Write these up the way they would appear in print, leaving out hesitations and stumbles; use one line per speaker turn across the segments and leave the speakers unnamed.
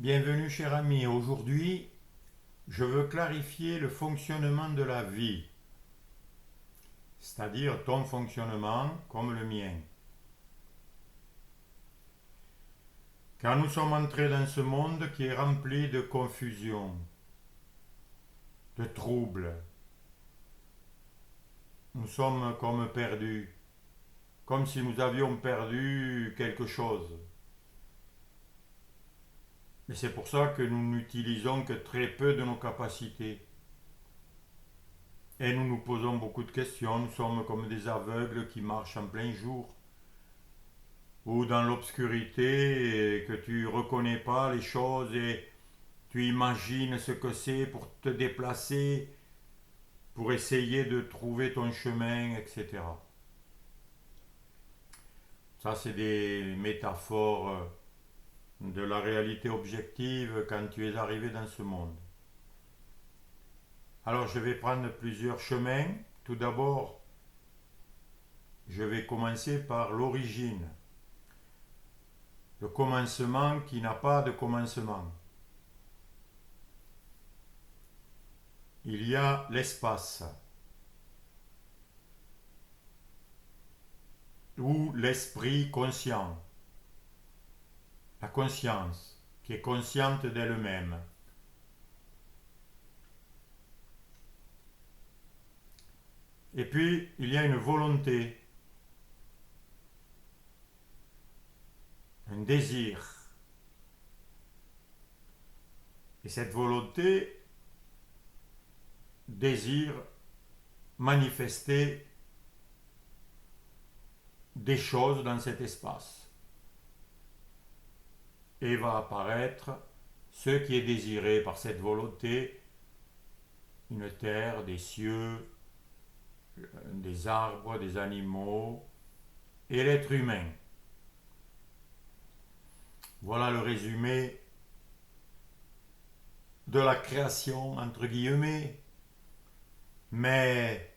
Bienvenue cher ami, aujourd'hui je veux clarifier le fonctionnement de la vie, c'est-à-dire ton fonctionnement comme le mien. Car nous sommes entrés dans ce monde qui est rempli de confusion, de troubles. Nous sommes comme perdus, comme si nous avions perdu quelque chose. Et c'est pour ça que nous n'utilisons que très peu de nos capacités. Et nous nous posons beaucoup de questions, nous sommes comme des aveugles qui marchent en plein jour, ou dans l'obscurité, et que tu reconnais pas les choses et tu imagines ce que c'est pour te déplacer, pour essayer de trouver ton chemin, etc. Ça, c'est des métaphores de la réalité objective quand tu es arrivé dans ce monde. Alors, je vais prendre plusieurs chemins. Tout d'abord, je vais commencer par l'origine. Le commencement qui n'a pas de commencement. Il y a l'espace, ou l'esprit conscient, la conscience, qui est consciente d'elle-même. Et puis, il y a une volonté, un désir. Et cette volonté désire manifester des choses dans cet espace. Et va apparaître ce qui est désiré par cette volonté, une terre, des cieux, des arbres, des animaux et l'être humain. Voilà le résumé de la création, entre guillemets, mais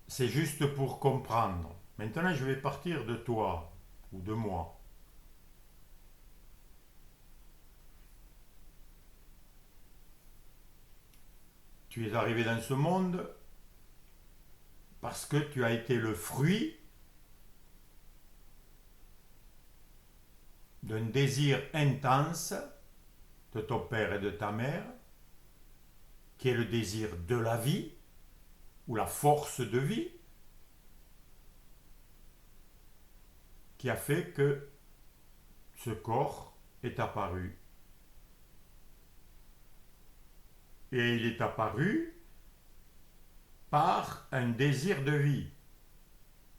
c'est juste pour comprendre. Maintenant, je vais partir de toi ou de moi. Tu es arrivé dans ce monde parce que tu as été le fruit d'un désir intense de ton père et de ta mère, qui est le désir de la vie, ou la force de vie, qui a fait que ce corps est apparu. Et il est apparu par un désir de vie,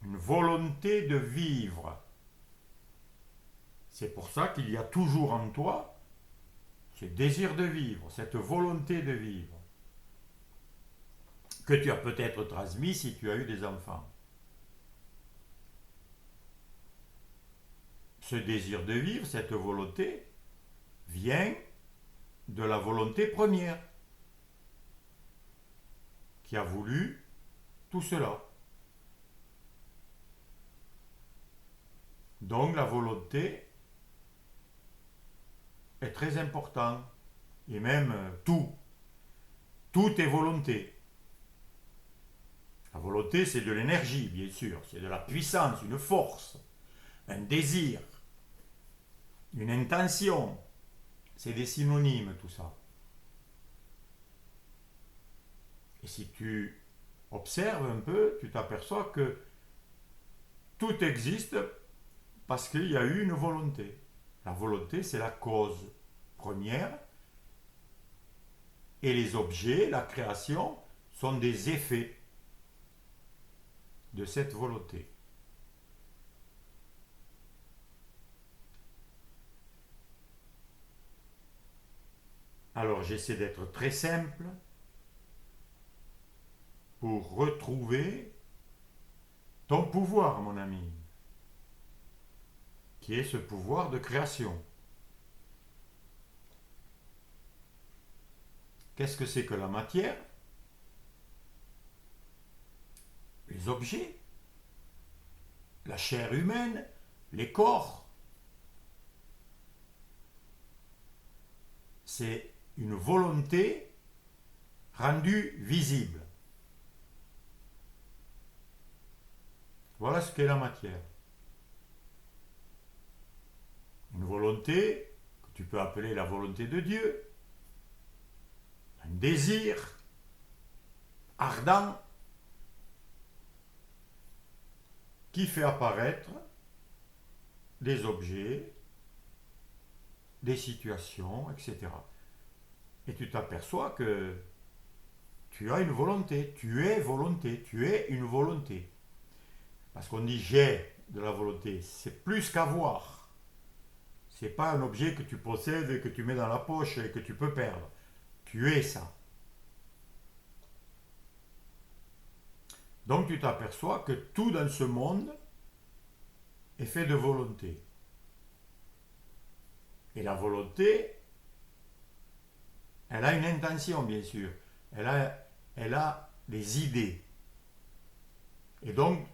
une volonté de vivre. C'est pour ça qu'il y a toujours en toi ce désir de vivre, cette volonté de vivre, que tu as peut-être transmis si tu as eu des enfants. Ce désir de vivre, cette volonté, vient de la volonté première, qui a voulu tout cela. Donc la volonté est très importante, et même tout. Tout est volonté. La volonté, c'est de l'énergie, bien sûr, c'est de la puissance, une force, un désir, une intention. C'est des synonymes, tout ça. Et si tu observes un peu, tu t'aperçois que tout existe parce qu'il y a eu une volonté. La volonté, c'est la cause première. Et les objets, la création, sont des effets de cette volonté. Alors j'essaie d'être très simple pour retrouver ton pouvoir, mon ami, qui est ce pouvoir de création. Qu'est-ce que c'est que la matière? Les objets, la chair humaine, les corps. c'est une volonté rendue visible. Voilà ce qu'est la matière. Une volonté que tu peux appeler la volonté de Dieu, un désir ardent qui fait apparaître des objets, des situations, etc. Et tu t'aperçois que tu as une volonté, tu es volonté, tu es une volonté. Parce qu'on dit j'ai de la volonté, c'est plus qu'avoir. C'est pas un objet que tu possèdes et que tu mets dans la poche et que tu peux perdre. Tu es ça. Donc tu t'aperçois que tout dans ce monde est fait de volonté. Et la volonté, elle a une intention, bien sûr. Elle a des idées. Et donc,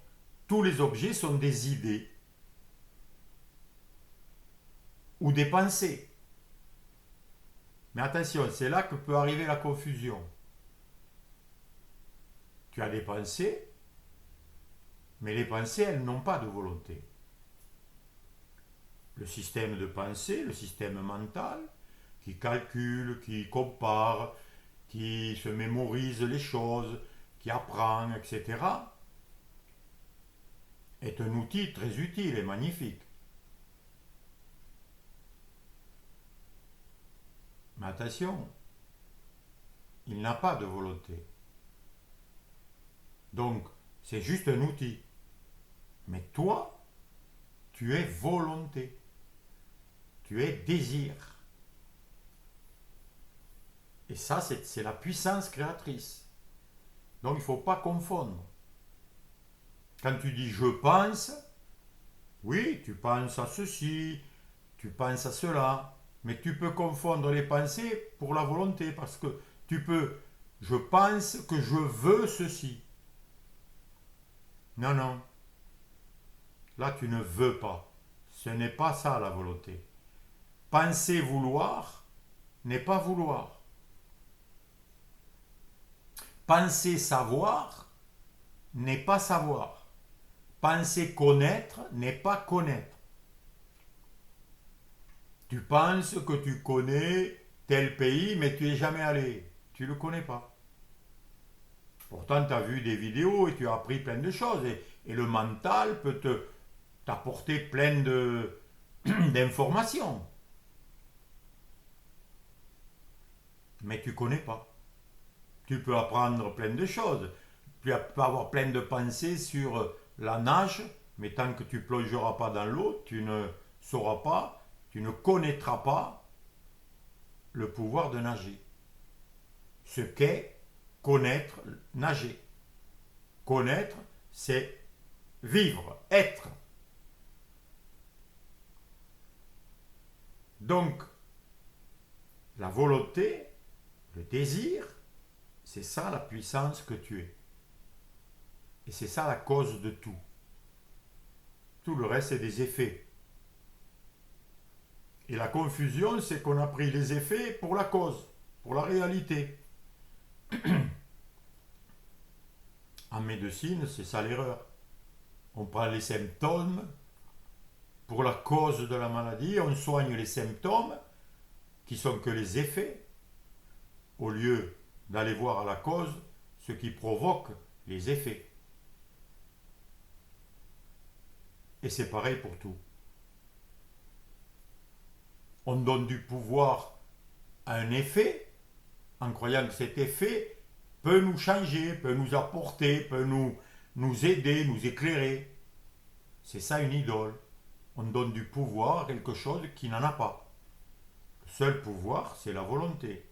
tous les objets sont des idées ou des pensées. Mais attention, c'est là que peut arriver la confusion. Tu as des pensées, mais les pensées, elles n'ont pas de volonté. Le système de pensée, le système mental, qui calcule, qui compare, qui se mémorise les choses, qui apprend, etc., est un outil très utile et magnifique. Mais attention, il n'a pas de volonté. Donc, c'est juste un outil. Mais toi, tu es volonté. Tu es désir. Et ça, c'est la puissance créatrice. Donc, il ne faut pas confondre. Quand tu dis je pense, oui, tu penses à ceci, tu penses à cela, mais tu peux confondre les pensées pour la volonté, parce que tu peux, je pense que je veux ceci. Non, non. Là, tu ne veux pas. Ce n'est pas ça la volonté. Penser vouloir n'est pas vouloir. Penser savoir n'est pas savoir. Penser connaître n'est pas connaître. Tu penses que tu connais tel pays, mais tu n'y es jamais allé. Tu ne le connais pas. Pourtant, tu as vu des vidéos et tu as appris plein de choses. Et le mental peut t'apporter plein d'informations. Mais tu ne connais pas. Tu peux apprendre plein de choses. Tu peux avoir plein de pensées sur la nage, mais tant que tu ne plongeras pas dans l'eau, tu ne sauras pas, tu ne connaîtras pas le pouvoir de nager. Ce qu'est connaître, nager. Connaître, c'est vivre, être. Donc, la volonté, le désir, c'est ça la puissance que tu es. Et c'est ça la cause de tout. Tout le reste, c'est des effets. Et la confusion, c'est qu'on a pris les effets pour la cause, pour la réalité. En médecine, c'est ça l'erreur. On prend les symptômes pour la cause de la maladie, on soigne les symptômes qui sont que les effets, au lieu d'aller voir à la cause ce qui provoque les effets. Et c'est pareil pour tout. On donne du pouvoir à un effet en croyant que cet effet peut nous changer, peut nous apporter, peut nous aider, nous éclairer. C'est ça une idole. On donne du pouvoir à quelque chose qui n'en a pas. Le seul pouvoir, c'est la volonté.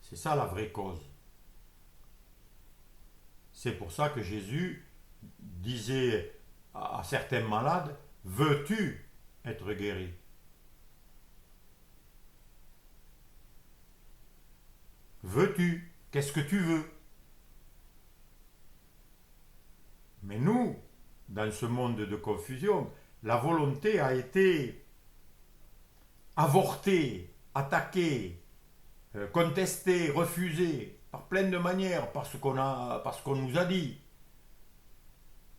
C'est ça la vraie cause. C'est pour ça que Jésus disait à certains malades, veux-tu être guéri? Veux-tu? Qu'est-ce que tu veux? Mais nous, dans ce monde de confusion, la volonté a été avorté, attaqué, contesté, refusé, par plein de manières, parce qu'on nous a dit,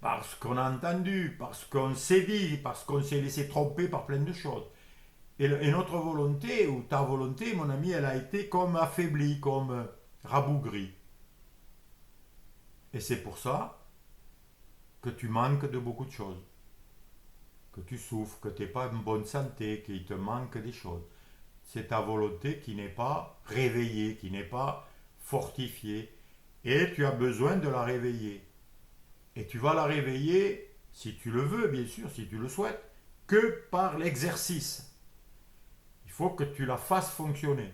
parce qu'on a entendu, parce qu'on s'est dit, parce qu'on s'est laissé tromper par plein de choses. Et notre volonté, ou ta volonté, mon ami, elle a été comme affaiblie, comme rabougrie. Et c'est pour ça que tu manques de beaucoup de choses. Que tu souffres, que tu n'es pas en bonne santé, qu'il te manque des choses. C'est ta volonté qui n'est pas réveillée, qui n'est pas fortifiée. Et tu as besoin de la réveiller. Et tu vas la réveiller, si tu le veux, bien sûr, si tu le souhaites, que par l'exercice. Il faut que tu la fasses fonctionner.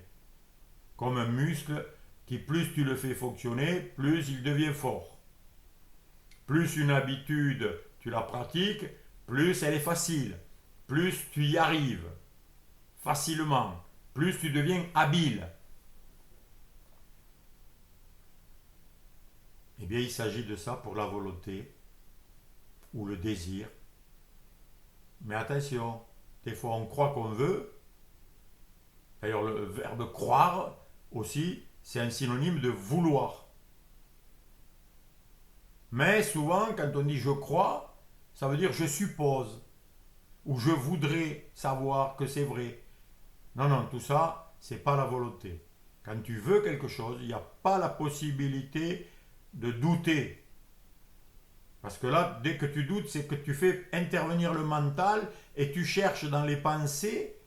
Comme un muscle qui, plus tu le fais fonctionner, plus il devient fort. Plus une habitude, tu la pratiques, plus elle est facile. Plus tu y arrives facilement. Plus tu deviens habile. Eh bien, il s'agit de ça pour la volonté ou le désir. Mais attention, des fois on croit qu'on veut. D'ailleurs, le verbe croire aussi, c'est un synonyme de vouloir. Mais souvent, quand on dit je crois, ça veut dire je suppose ou je voudrais savoir que c'est vrai. Non, non, tout ça, c'est pas la volonté. Quand tu veux quelque chose, il n'y a pas la possibilité de douter. Parce que là, dès que tu doutes, c'est que tu fais intervenir le mental et tu cherches dans les pensées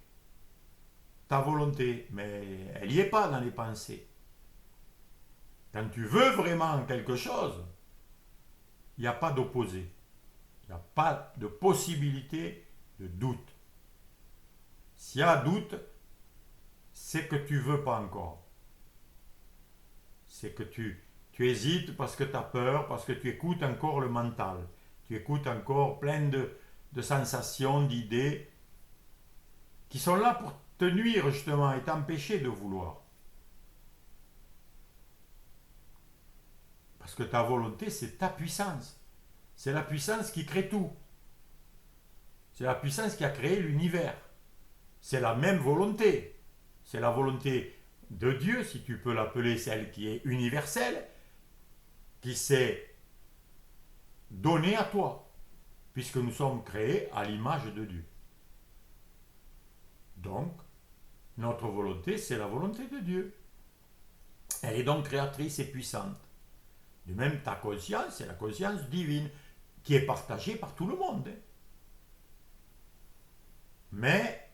ta volonté. Mais elle n'y est pas dans les pensées. Quand tu veux vraiment quelque chose, il n'y a pas d'opposé. Il n'y a pas de possibilité de doute. S'il y a doute, c'est que tu ne veux pas encore. C'est que tu hésites parce que tu as peur, parce que tu écoutes encore le mental. Tu écoutes encore plein de sensations, d'idées qui sont là pour te nuire justement et t'empêcher de vouloir. Parce que ta volonté, c'est ta puissance. C'est la puissance qui crée tout. C'est la puissance qui a créé l'univers. C'est la même volonté. C'est la volonté de Dieu, si tu peux l'appeler celle qui est universelle, qui s'est donnée à toi, puisque nous sommes créés à l'image de Dieu. Donc, notre volonté, c'est la volonté de Dieu. Elle est donc créatrice et puissante. De même, ta conscience, c'est la conscience divine, qui est partagée par tout le monde. Mais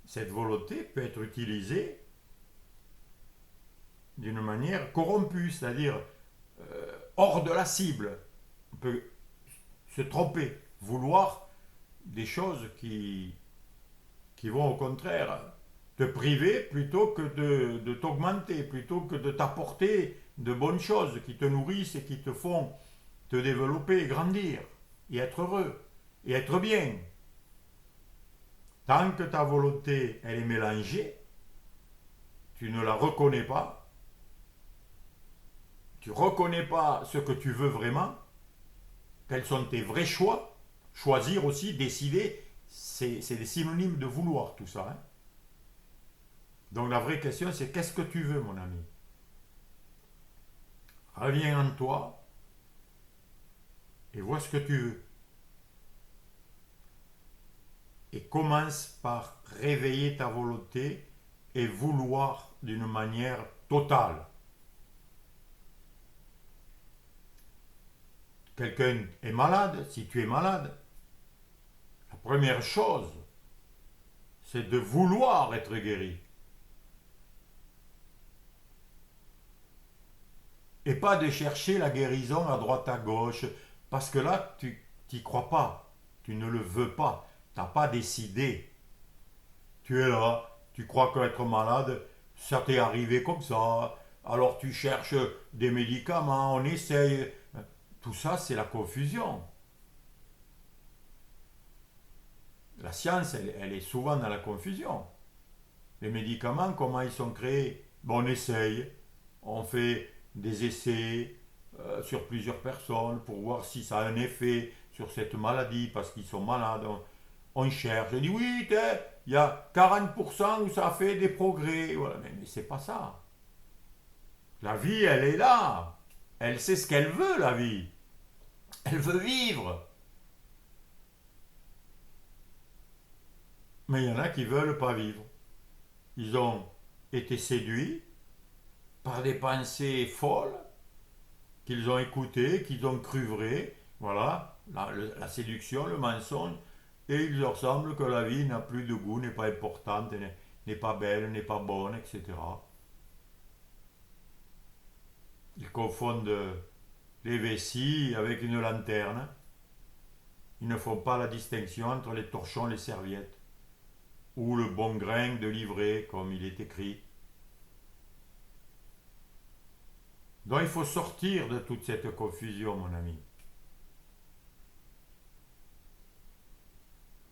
cette volonté peut être utilisée d'une manière corrompue, c'est-à-dire hors de la cible. On peut se tromper, vouloir des choses qui vont au contraire te priver plutôt que de t'augmenter, plutôt que de t'apporter de bonnes choses qui te nourrissent et qui te font te développer, grandir et être heureux et être bien. Tant que ta volonté elle est mélangée, tu ne la reconnais pas, tu ne reconnais pas ce que tu veux vraiment, quels sont tes vrais choix, choisir aussi, décider, c'est des synonymes de vouloir tout ça. Hein. Donc la vraie question c'est qu'est-ce que tu veux mon ami? Reviens en toi et vois ce que tu veux. Et commence par réveiller ta volonté et vouloir d'une manière totale. Quelqu'un est malade, si tu es malade, la première chose, c'est de vouloir être guéri. Et pas de chercher la guérison à droite à gauche, parce que là, tu n'y crois pas, tu ne le veux pas, tu n'as pas décidé. Tu es là, tu crois qu'être malade, ça t'est arrivé comme ça, alors tu cherches des médicaments, on essaye. Tout ça, c'est la confusion. La science, elle est souvent dans la confusion. Les médicaments, comment ils sont créés? Bon, on essaye, on fait des essais sur plusieurs personnes pour voir si ça a un effet sur cette maladie parce qu'ils sont malades. On cherche. Je dis oui, il y a 40% où ça fait des progrès. Voilà. Mais c'est pas ça. La vie, elle est là. Elle sait ce qu'elle veut, la vie. Elle veut vivre. Mais il y en a qui ne veulent pas vivre. Ils ont été séduits par des pensées folles qu'ils ont écoutées, qu'ils ont cru vraies. Voilà, la séduction, le mensonge. Et il leur semble que la vie n'a plus de goût, n'est pas importante, n'est pas belle, n'est pas bonne, etc. Ils confondent les vessies avec une lanterne. Ils ne font pas la distinction entre les torchons et les serviettes. Ou le bon grain de livret, comme il est écrit. Donc il faut sortir de toute cette confusion, mon ami.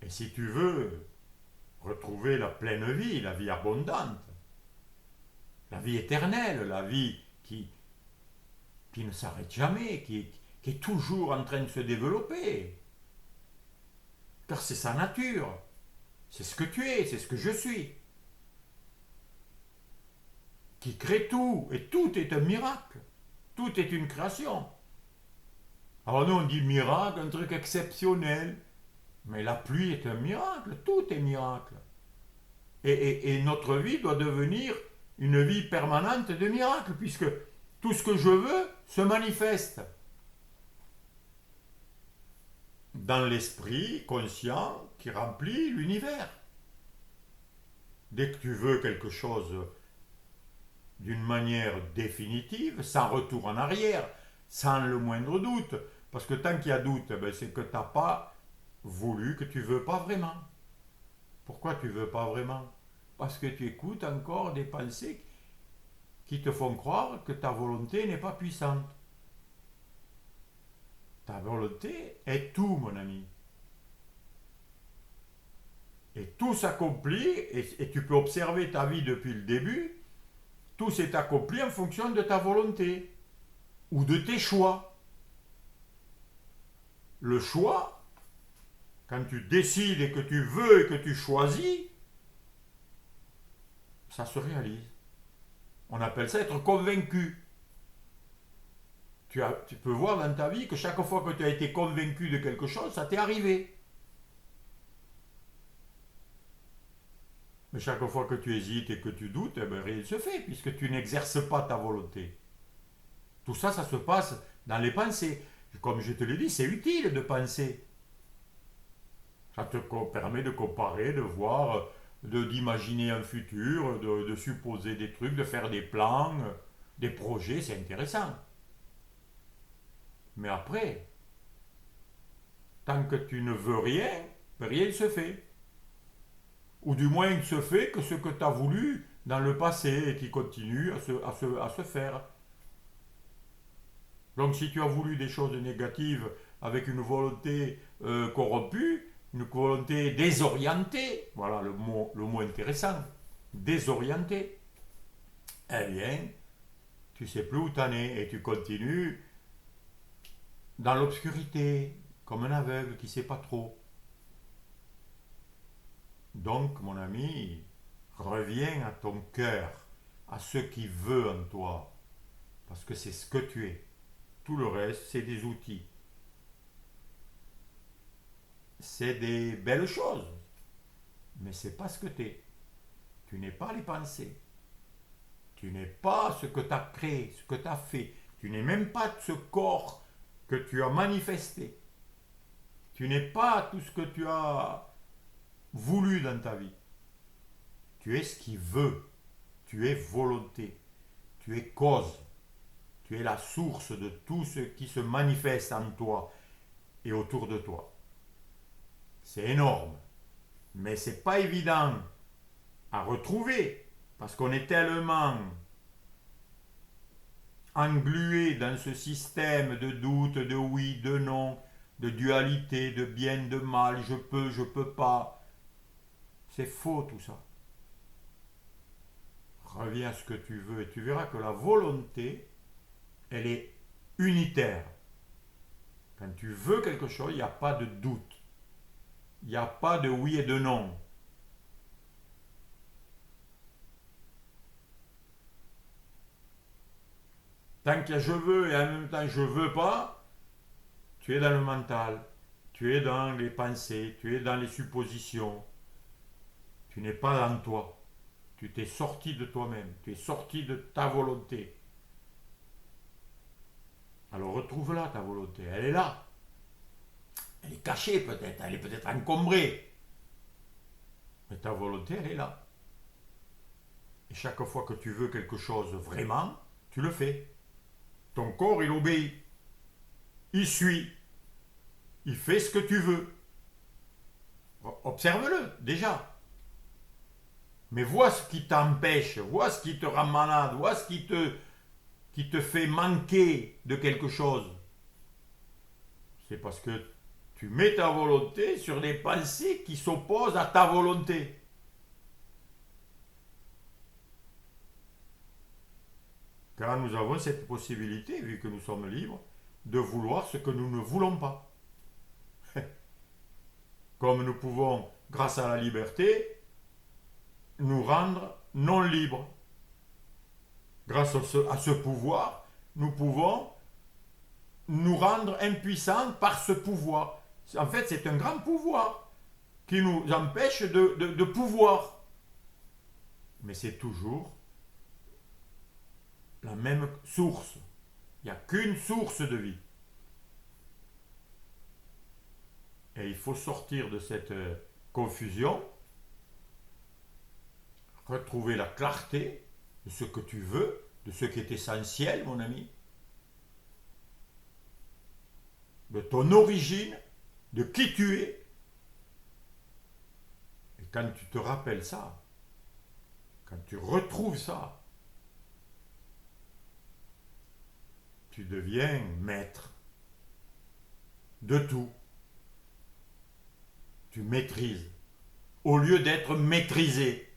Et si tu veux retrouver la pleine vie, la vie abondante, la vie éternelle, la vie qui ne s'arrête jamais, qui est toujours en train de se développer, car c'est sa nature, c'est ce que tu es, c'est ce que je suis, qui crée tout, et tout est un miracle, tout est une création. Alors nous on dit miracle, un truc exceptionnel, mais la pluie est un miracle, tout est miracle. Et notre vie doit devenir une vie permanente de miracles, puisque tout ce que je veux se manifeste dans l'esprit conscient qui remplit l'univers. Dès que tu veux quelque chose d'une manière définitive, sans retour en arrière, sans le moindre doute, parce que tant qu'il y a doute, c'est que tu n'as pas voulu, que tu ne veux pas vraiment. Pourquoi tu ne veux pas vraiment? Parce que tu écoutes encore des pensées qui te font croire que ta volonté n'est pas puissante. Ta volonté est tout, mon ami. Et tout s'accomplit, et tu peux observer ta vie depuis le début, tout s'est accompli en fonction de ta volonté ou de tes choix. Le choix, quand tu décides et que tu veux et que tu choisis, ça se réalise. On appelle ça être convaincu. Tu peux voir dans ta vie que chaque fois que tu as été convaincu de quelque chose, ça t'est arrivé. Mais chaque fois que tu hésites et que tu doutes, rien ne se fait, puisque tu n'exerces pas ta volonté. Tout ça, ça se passe dans les pensées. Comme je te l'ai dit, c'est utile de penser. Ça te permet de comparer, de voir, d'imaginer un futur, de supposer des trucs, de faire des plans, des projets, c'est intéressant. Mais après, tant que tu ne veux rien, rien ne se fait. Ou du moins, il ne se fait que ce que tu as voulu dans le passé et qui continue à se faire. Donc si tu as voulu des choses négatives avec une volonté corrompue, une volonté désorientée, voilà le mot intéressant, désorientée, eh bien, tu ne sais plus où tu en es et tu continues dans l'obscurité, comme un aveugle qui ne sait pas trop. Donc, mon ami, reviens à ton cœur, à ce qui veut en toi, parce que c'est ce que tu es. Tout le reste, c'est des outils. C'est des belles choses, mais c'est pas ce que tu es. Tu n'es pas les pensées. Tu n'es pas ce que tu as créé, ce que tu as fait. Tu n'es même pas ce corps que tu as manifesté. Tu n'es pas tout ce que tu as voulu dans ta vie. Tu es ce qui veut. Tu es volonté. Tu es cause. Tu es la source de tout ce qui se manifeste en toi et autour de toi. C'est énorme. Mais c'est pas évident à retrouver parce qu'on est tellement englué dans ce système de doute, de oui, de non, de dualité, de bien, de mal, je peux pas. C'est faux tout ça. Reviens à ce que tu veux et tu verras que la volonté, elle est unitaire. Quand tu veux quelque chose, il n'y a pas de doute. Il n'y a pas de oui et de non. Tant qu'il y a je veux et en même temps je veux pas, tu es dans le mental, tu es dans les pensées, tu es dans les suppositions. Tu n'es pas dans toi. Tu t'es sorti de toi-même, tu es sorti de ta volonté. Alors retrouve-la, ta volonté, elle est là. Elle est cachée peut-être, elle est peut-être encombrée. Mais ta volonté, elle est là. Et chaque fois que tu veux quelque chose vraiment, tu le fais. Ton corps, il obéit. Il suit. Il fait ce que tu veux. Observe-le, déjà. Mais vois ce qui t'empêche, vois ce qui te rend malade, vois ce qui te fait manquer de quelque chose. C'est parce que tu mets ta volonté sur des pensées qui s'opposent à ta volonté. Car nous avons cette possibilité, vu que nous sommes libres, de vouloir ce que nous ne voulons pas. Comme nous pouvons, grâce à la liberté, nous rendre non libres. Grâce à ce pouvoir, nous pouvons nous rendre impuissants par ce pouvoir. En fait, c'est un grand pouvoir qui nous empêche de pouvoir. Mais c'est toujours la même source. Il n'y a qu'une source de vie. Et il faut sortir de cette confusion, retrouver la clarté de ce que tu veux, de ce qui est essentiel, mon ami, de ton origine, de qui tu es. Et quand tu te rappelles ça, quand tu retrouves ça, tu deviens maître de tout. Tu maîtrises, au lieu d'être maîtrisé.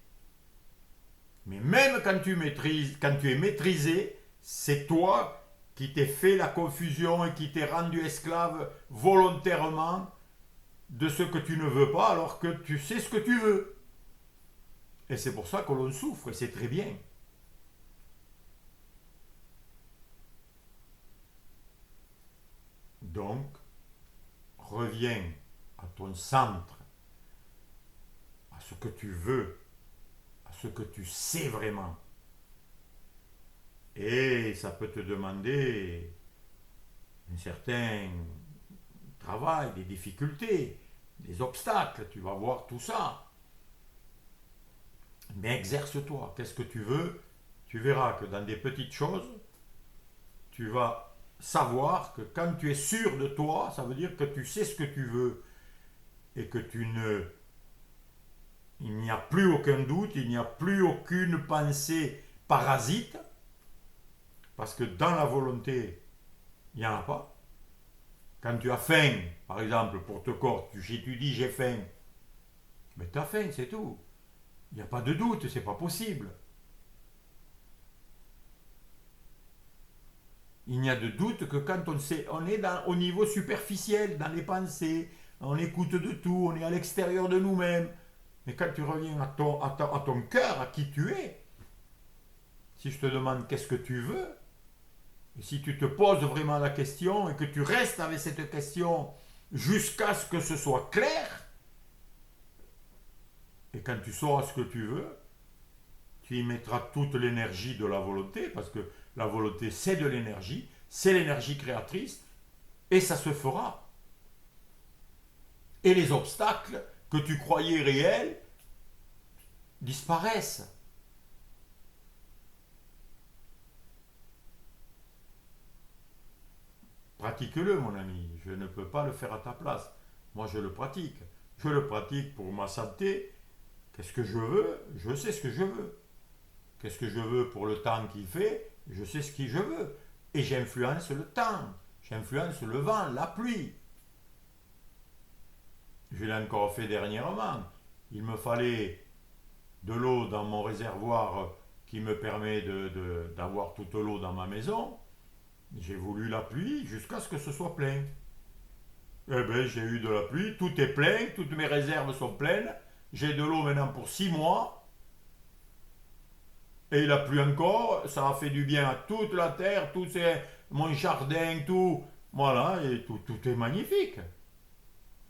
Mais même quand tu maîtrises, quand tu es maîtrisé, c'est toi qui t'es fait la confusion et qui t'es rendu esclave volontairement de ce que tu ne veux pas alors que tu sais ce que tu veux. Et c'est pour ça que l'on souffre, et c'est très bien. Donc, reviens à ton centre, à ce que tu veux, à ce que tu sais vraiment. Et ça peut te demander un certain travail, des difficultés, des obstacles, tu vas voir tout ça. Mais exerce-toi, qu'est-ce que tu veux? Tu verras que dans des petites choses, tu vas savoir que quand tu es sûr de toi, ça veut dire que tu sais ce que tu veux et que il n'y a plus aucun doute, il n'y a plus aucune pensée parasite, parce que dans la volonté, il n'y en a pas. Quand tu as faim, par exemple, pour te corps, si tu dis j'ai faim, mais tu as faim, c'est tout. Il n'y a pas de doute, c'est pas possible. Il n'y a de doute que quand on est au niveau superficiel, dans les pensées, on écoute de tout, on est à l'extérieur de nous-mêmes. Mais quand tu reviens à ton cœur, à qui tu es, si je te demande qu'est-ce que tu veux, et si tu te poses vraiment la question et que tu restes avec cette question jusqu'à ce que ce soit clair, et quand tu sauras ce que tu veux, tu y mettras toute l'énergie de la volonté, parce que la volonté c'est de l'énergie, c'est l'énergie créatrice, et ça se fera. Et les obstacles que tu croyais réels disparaissent. Pratique-le, mon ami. Je ne peux pas le faire à ta place. Moi, je le pratique. Je le pratique pour ma santé. Qu'est-ce que je veux? Je sais ce que je veux. Qu'est-ce que je veux pour le temps qu'il fait? Je sais ce que je veux. Et j'influence le temps. J'influence le vent, la pluie. Je l'ai encore fait dernièrement. Il me fallait de l'eau dans mon réservoir qui me permet d'avoir toute l'eau dans ma maison. J'ai voulu la pluie jusqu'à ce que ce soit plein. Eh bien, j'ai eu de la pluie, tout est plein, toutes mes réserves sont pleines. J'ai de l'eau maintenant pour 6 mois. Et il a plu encore, ça a fait du bien à toute la terre, mon jardin, tout. Voilà, et tout est magnifique.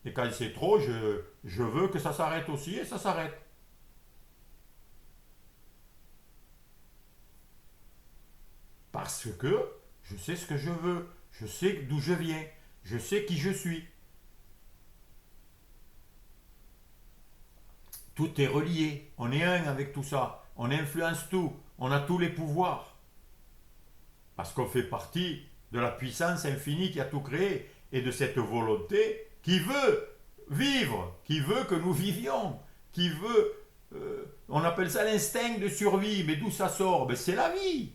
Et quand c'est trop, je veux que ça s'arrête aussi, et ça s'arrête. Parce que je sais ce que je veux, je sais d'où je viens, je sais qui je suis. Tout est relié, on est un avec tout ça, on influence tout, on a tous les pouvoirs. Parce qu'on fait partie de la puissance infinie qui a tout créé et de cette volonté qui veut vivre, qui veut que nous vivions, qui veut... on appelle ça l'instinct de survie, mais d'où ça sort? Ben, c'est la vie,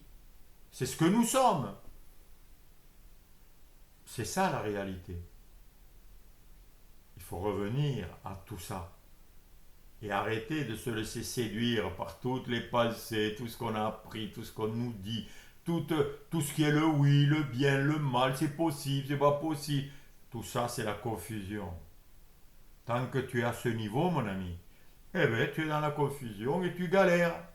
c'est ce que nous sommes. C'est ça la réalité. Il faut revenir à tout ça et arrêter de se laisser séduire par toutes les pensées, tout ce qu'on a appris, tout ce qu'on nous dit, tout, tout ce qui est le oui, le bien, le mal, c'est possible, c'est pas possible. Tout ça, c'est la confusion. Tant que tu es à ce niveau, mon ami, eh bien, tu es dans la confusion et tu galères.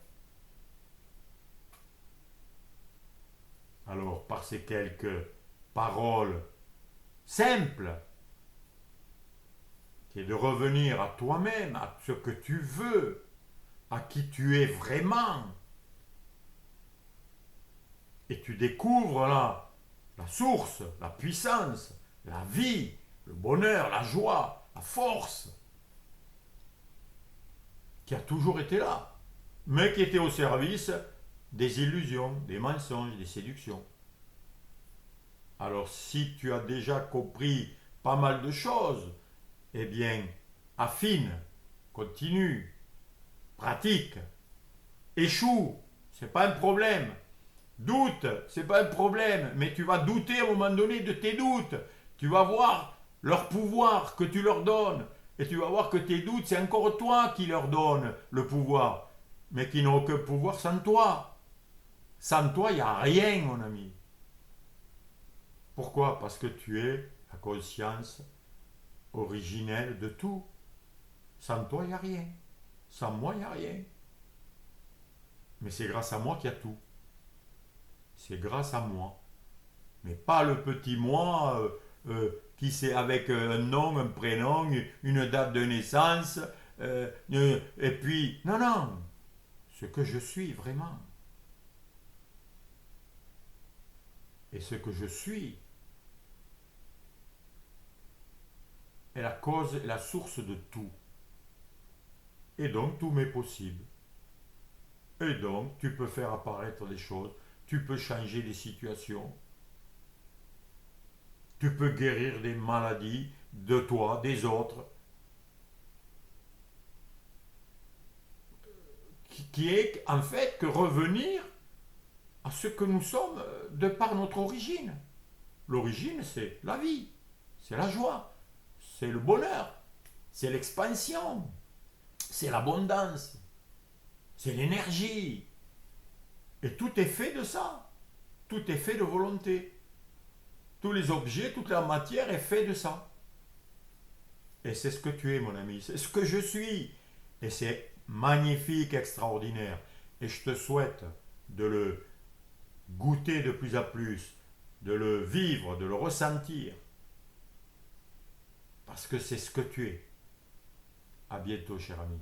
Alors, par ces quelques paroles simples, qui est de revenir à toi-même, à ce que tu veux, à qui tu es vraiment, et tu découvres là la source, la puissance, la vie, le bonheur, la joie, la force, qui a toujours été là, mais qui était au service des illusions, des mensonges, des séductions. Alors si tu as déjà compris pas mal de choses, eh bien, affine, continue, pratique, échoue, c'est pas un problème. Doute, c'est pas un problème, mais tu vas douter à un moment donné de tes doutes. Tu vas voir leur pouvoir que tu leur donnes. Et tu vas voir que tes doutes, c'est encore toi qui leur donnes le pouvoir. Mais qui n'ont aucun pouvoir sans toi. Sans toi, il n'y a rien, mon ami. Pourquoi? Parce que tu es la conscience originelle de tout. Sans toi, il n'y a rien. Sans moi, il n'y a rien. Mais c'est grâce à moi qu'il y a tout. C'est grâce à moi. Mais pas le petit moi qui c'est avec un nom, un prénom, une date de naissance, et puis, non, non, ce que je suis vraiment. Et ce que je suis est la cause et la source de tout. Et donc, tout m'est possible. Et donc, tu peux faire apparaître des choses, tu peux changer des situations, tu peux guérir des maladies de toi, des autres, qui est en fait que revenir à ce que nous sommes de par notre origine. L'origine, c'est la vie, c'est la joie, c'est le bonheur, c'est l'expansion, c'est l'abondance, c'est l'énergie. Et tout est fait de ça. Tout est fait de volonté. Tous les objets, toute la matière est fait de ça. Et c'est ce que tu es, mon ami. C'est ce que je suis. Et c'est magnifique, extraordinaire. Et je te souhaite de le goûter de plus en plus, de le vivre, de le ressentir. Parce que c'est ce que tu es. À bientôt, cher ami.